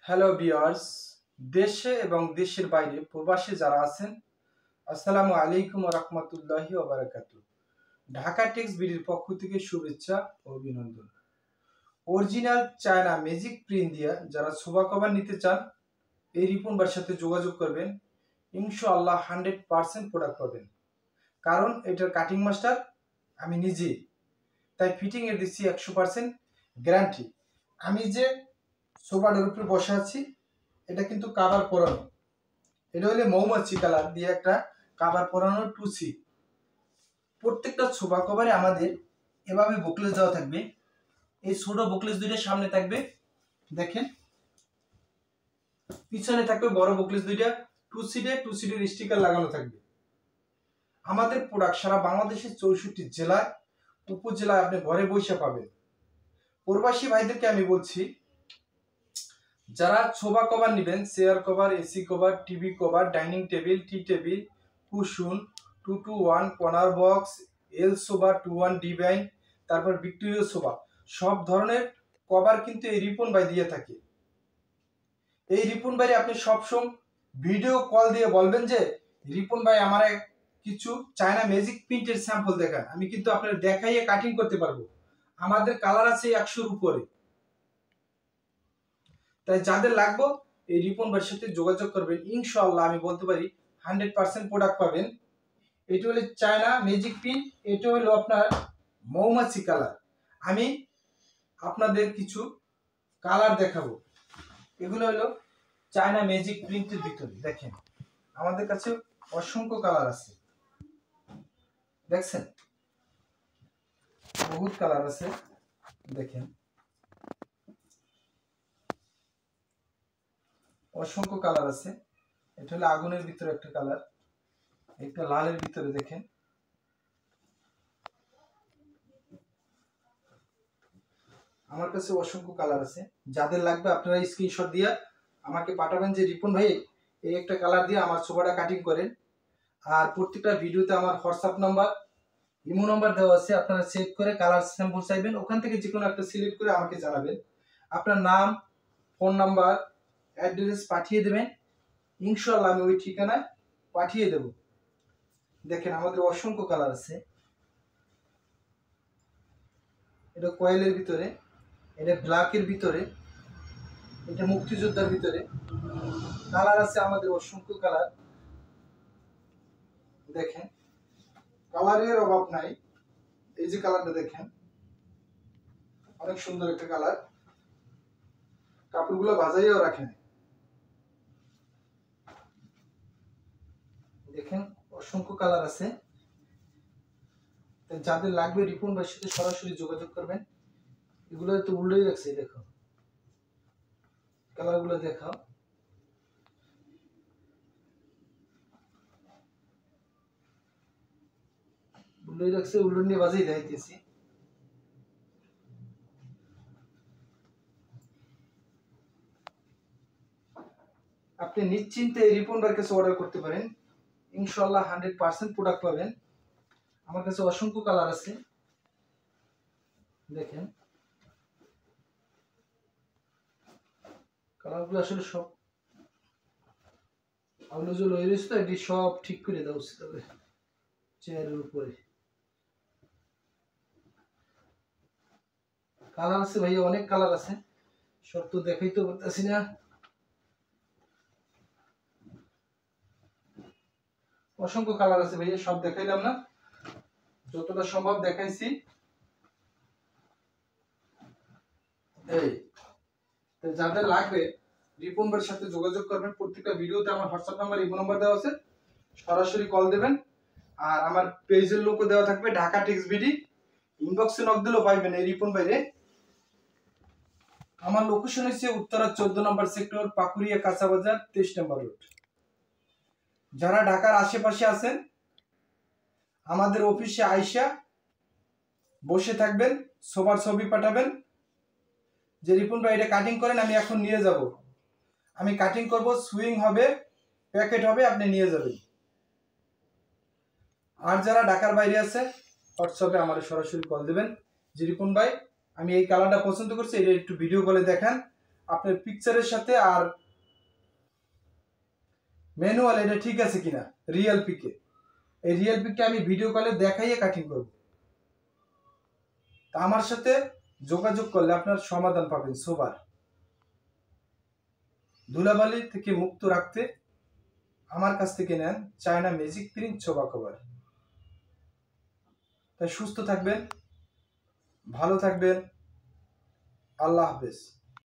Hello viewers, দেশে এবং দেশের বাইরে প্রবাসী যারা আছেন, আসসালামু আলাইকুম ওয়া রাহমাতুল্লাহি ওয়া বারাকাতুহু। ঢাকা টেক্স বিডির পক্ষ থেকে শুভেচ্ছা ও অভিনন্দন। অরিজিনাল চায়না ম্যাজিক প্রিন্ট দিয়ে যারা সোফা কভার নিতে চান, এই রিপন ভাইয়ের সাথে যোগাযোগ করবেন। ইনশাআল্লাহ 100% প্রোডাক্ট পাবেন, কারণ এটার কাটিং মাস্টার আমি নিজে, তাই ফিটিং এর দিচ্ছি 100% গ্যারান্টি। আমি যে সোফাটার উপরে বসে আছি, এটা কিন্তু কাভার পরানো। এটা হলে মৌমাছি কালার দিয়ে একটা কাভার পরানো 2C। প্রত্যেকটা সোফা কভারে আমাদের এভাবে বুকলেস দেওয়া থাকবে। এই ছোট বুকলেস দুইটা সামনে থাকবে, দেখেন। পিছনে থাকবে বড় বুকলেস দুইটা। 2 সিটের স্টিকার লাগানো থাকবে। আমাদের প্রোডাক্ট সারা বাংলাদেশের 64 জেলায় উপজেলায় আপনি ঘরে বসে পাবেন। প্রবাসী ভাইদেরকে আমি বলছি, যারা সোফা কভার নেবেন, chair cover, AC cover, TV cover, dining table, tea table, cushion, 2-1 corner box, L sofa, 2-1 divan, তারপর ভিক্টোরিয়া সোফা, সব ধরনের কভার কিন্তু এই রিপন ভাই দিয়ে থাকে। এই রিপন ভাই আপনি সবসময় ভিডিও কল দিয়ে বলবেন যে রিপন ভাই আমার কিছু চায়না ম্যাজিক প্রিন্টের স্যাম্পল দেখান, আমি কিন্তু আপনার দেখাইয়ে কাটিং করতে পারবো। আমাদের কালার আছে 100-র উপরে। তাই যাদের লাগবে এই রিপন ভাইয়ের সাথে যোগাযোগ করবেন। ইনশাআল্লাহ আমি বলতে পারি 100% প্রোডাক্ট পাবেন। এটা হলো চায়না ম্যাজিক প্রিন্ট, এটা হলো আপনার মৌমাছি কালার। আমি আপনাদের কিছু কালার দেখাবো। এগুলো হলো চায়না ম্যাজিক প্রিন্টের ভিতরে। দেখেন, আমাদের কাছে অসংখ্য কালার আছে, দেখছেন, বহুত কালার আছে। দেখেন, অসংখ্য কালার আছে। এটা হলো আগুনের ভিতরে একটা কালার, একটা লালের ভিতরে। দেখেন, আমার কাছে অসংখ্য কালার আছে। যাদের লাগবে আপনারা স্ক্রিনশট দিয়ে আমাকে পাঠাবেন যে রিপন ভাই এই একটা কালার দিয়ে আমার সোফাটা কাটিং করেন। আর প্রত্যেকটা ভিডিওতে আমার হোয়াটসঅ্যাপ নাম্বার, ইমো নাম্বার দেওয়া আছে। আপনারা সেভ করে কালার স্যাম্পল চাইবেন, ওখান থেকে যে কোনো একটা সিলেক্ট করে আমাকে জানাবেন। আপনার নাম, ফোন নাম্বার, অ্যাড্রেস পাঠিয়ে দেবেন। ইনশাআল্লাহ আমি ওই ঠিকানায় পাঠিয়ে দেব। দেখেন, আমাদের অসংখ্য কালার আছে। এটা কয়েলের ভিতরে, এটা ব্ল্যাকের ভিতরে, এটা মুক্তিযোদ্ধার ভিতরে। কালার আছে আমাদের অসংখ্য কালার। দেখেন, কালারের অভাব নাই। এই যে কালারটা দেখেন, অনেক সুন্দর একটা কালার। কাপড়গুলো ভাজাইও রাখেন। দেখেন, অসংখ্য কালার আছে। যাদের লাগবে রিপন ভাইয়ের সাথে সরাসরি যোগাযোগ করবেন। এগুলো তো উল্টোই রাখছে, দেখো কালারগুলো দেখাও। উল্টোই রাখছে, উল্টো নিয়ে বাজাই দেখাইতেছি। আপনি নিশ্চিন্তে রিপন ভাইয়ের কাছে অর্ডার করতে পারেন। ইনশাআল্লাহ 100% প্রোডাক্ট পাবেন। আমার কাছে অসংখ্য কালার আছে। দেখেন, কালারগুলো আসলে সব আলো জল হয়ে গেছে, তো এটি সব ঠিক করে দেওয়া উচিত হবে চেয়ারের উপরে। কালার আছে ভাইয়া, অনেক কালার আছে, সব তো দেখাইতে পারতেছি না। অসংখ্য কালার আছে ভাইয়া, সব দেখাইলাম না, যতটা সম্ভব দেখাইছি। এই যাদের লাগবে রিপন ভাইয়ের সাথে যোগাযোগ করবেন। প্রত্যেকটা ভিডিওতে আমার হোয়াটসঅ্যাপ নাম্বার, ইমো নাম্বার দেওয়া আছে, সরাসরি কল দেবেন। আর আমার পেজের লোকও দেওয়া থাকবে, ঢাকা টেক্স বিডি। ইনবক্সে নক দিলেও পাইবেন এই রিপন ভাইরে। আমার লোকেশন হচ্ছে উত্তরা 14 নম্বর সেক্টর, পাকুড়িয়া কাঁচা বাজার, 23 নম্বর রোড। যারা ঢাকার আশেপাশে আছেন, আমাদের অফিসে আইসা বসে থাকবেন, সোফার ছবি পাঠাবেন যে রিপন ভাই এটা কাটিং করেন, আমি এখন নিয়ে যাব। আমি কাটিং করব, সুইং হবে, প্যাকেট হবে, আপনি নিয়ে যাবেন। আর যারা ঢাকার বাইরে আছে, হোয়াটসঅ্যাপে আমার সরাসরি কল দেবেন যে রিপন ভাই আমি এই কালারটা পছন্দ করছি, এটা একটু ভিডিও কলে দেখান, আপনার পিকচারের সাথে আর ম্যানুয়াল এটা ঠিক আছে কিনা রিয়েল পিকে। এই রিয়েল পিকটা আমি ভিডিও কলে দেখাইয়ে কাটিং করব। তা আমার সাথে যোগাযোগ করলে আপনার সমাধান পাবেন সোবার। ধুলাবালি থেকে মুক্ত রাখতে আমার কাছ থেকে নেন China magic print sofa cover. তাই সুস্থ থাকবেন, ভালো থাকবেন। আল্লাহ হাফেজ।